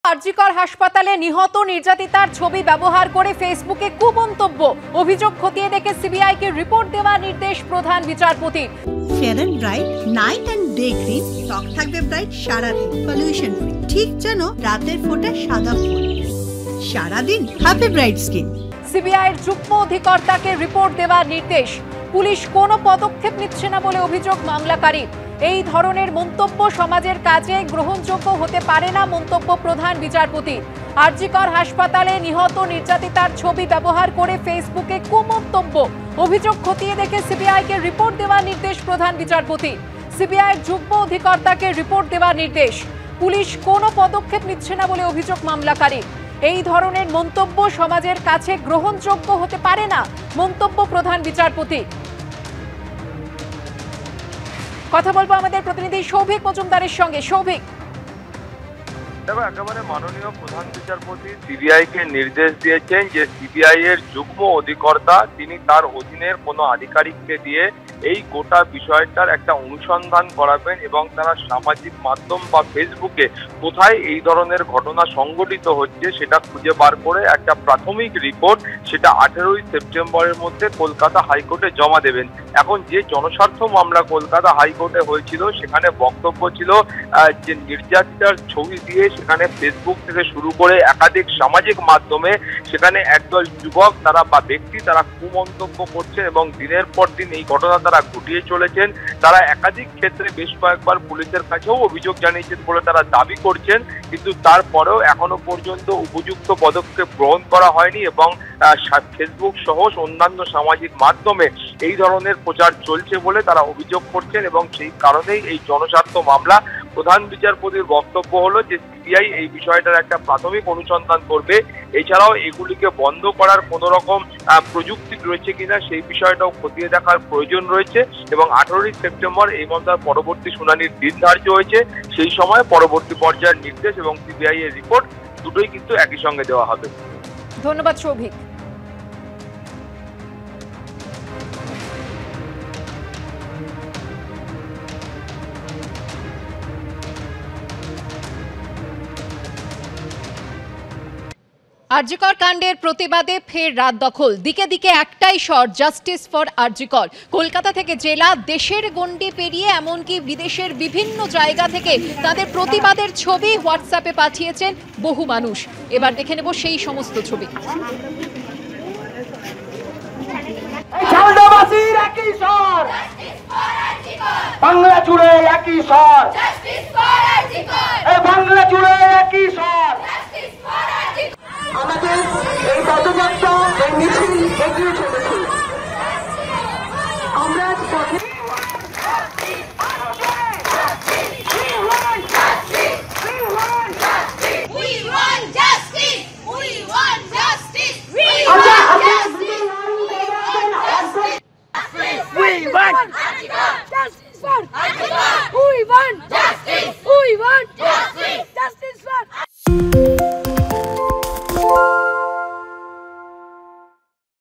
আরজিকর হাসপাতালে নিহত নির্যাতিতার ছবি ব্যবহার করে ফেসবুকে কুমন্তব্য অভিযোগ খতিয়ে দেখে সিবিআইকে রিপোর্ট দেওয়ার নির্দেশ প্রধান বিচারপতির। Fair and bright night and day cream ত্বক থাকবে ব্রাইট সারাদিন, পলিউশন ফ্রি, ঠিক যেন রাতের ফোঁটা সাদা ফুল। সারাদিন হ্যাপি ব্রাইট স্কিন। সিবিআইয়ের যুগ্ম অধিকর্তাকে রিপোর্ট দেওয়ার নির্দেশ। পুলিশ কোনো পদক্ষেপ নিচ্ছে না বলে অভিযোগ মামলাকারীর। এই ধরনের মন্তব্য সমাজের কাজে গ্রহণযোগ্য হতে পারে না মন্তব্য প্রধান বিচারপতি। আরজিকর হাসপাতালে নিহত নির্যাতিতার ছবি ব্যবহার করে ফেসবুকে কুমন্তব্য অভিযোগ খতিয়ে দেখে সিবিআইকে রিপোর্ট দেওয়ার নির্দেশ প্রধান বিচারপতি। সিবিআইয়ের যুগ্ম অধিকর্তাকে রিপোর্ট দেওয়ার নির্দেশ। পুলিশ কোনো পদক্ষেপ নিচ্ছে না বলে অভিযোগ মামলাকারীর। এই ধরনের মন্তব্য সমাজের কাছে গ্রহণযোগ্য হতে পারে না মন্তব্য প্রধান বিচারপতি। কথা বলবো আমাদের প্রতিনিধি সৌভিক মজুমদারের সঙ্গে। সৌভিক, দেখো, একেবারে মাননীয় প্রধান বিচারপতি সিবিআই কে নির্দেশ দিয়েছেন যে সিবিআই এর যুগ্ম অধিকর্তা তিনি তার অধীনের কোনো আধিকারিককে দিয়ে এই গোটা বিষয়টার একটা অনুসন্ধান করাবেন এবং তারা সামাজিক মাধ্যম বা ফেসবুকে কোথায় এই ধরনের ঘটনা সংঘটিত হচ্ছে সেটা খুঁজে বার করে একটা প্রাথমিক রিপোর্ট সেটা 18ই সেপ্টেম্বরের মধ্যে কলকাতা হাইকোর্টে জমা দেবেন। এখন যে জনস্বার্থ মামলা কলকাতা হাইকোর্টে হয়েছিল সেখানে বক্তব্য ছিল যে নির্যাতিতার ছবি দিয়ে সেখানে ফেসবুক থেকে শুরু করে একাধিক সামাজিক মাধ্যমে সেখানে একদল যুবক তারা বা ব্যক্তি তারা কুমন্তব্য করছেন এবং দিনের পর দিন এই ঘটনা তারা ঘটিয়ে চলেছেন। তারা একাধিক ক্ষেত্রে বেশ কয়েকবার পুলিশের কাছেও অভিযোগ জানিয়েছেন বলে তারা দাবি করছেন, কিন্তু তারপরেও এখনো পর্যন্ত উপযুক্ত পদক্ষেপ গ্রহণ করা হয়নি এবং ফেসবুক সহ অন্যান্য সামাজিক মাধ্যমে এই ধরনের প্রচার চলছে বলে তারা অভিযোগ করছেন এবং সেই কারণেই এই জনস্বার্থ মামলা। প্রধান বিচারপতির বক্তব্য হলো যে সিবিআই এই বিষয়টার একটা প্রাথমিক অনুসন্ধান করবে, এছাড়াও এগুলিকে বন্ধ করার কোনো রকম প্রযুক্তি রয়েছে কিনা সেই বিষয়টাও খতিয়ে দেখার প্রয়োজন রয়েছে এবং 18ই সেপ্টেম্বর এই মামলার পরবর্তী শুনানির দিন ধার্য হয়েছে। সেই সময় পরবর্তী পর্যায়ের নির্দেশ এবং সিবিআই এর রিপোর্ট দুটোই কিন্তু একই সঙ্গে দেওয়া হবে। ধন্যবাদ সৌভিক। আরজিকর কাণ্ডের প্রতিবাদে ফের রাত দখল। দিকে দিকে একটাই স্বর, জাস্টিস ফর আরজিকর। কলকাতা থেকে জেলা, দেশের গণ্ডি পেরিয়ে এমনকি বিদেশের বিভিন্ন জায়গা থেকে তাদের প্রতিবাদের ছবি হোয়াটসঅ্যাপে পাঠিয়েছেন বহু মানুষ। এবার দেখে নেব সেই সমস্ত ছবি। বাংলা জুড়ে একই স্বর, বাংলা জুড়ে একই স্বর। আমাদের এই পদযাত্রা, এই মিছিল এগিয়ে চলেছে। আমরা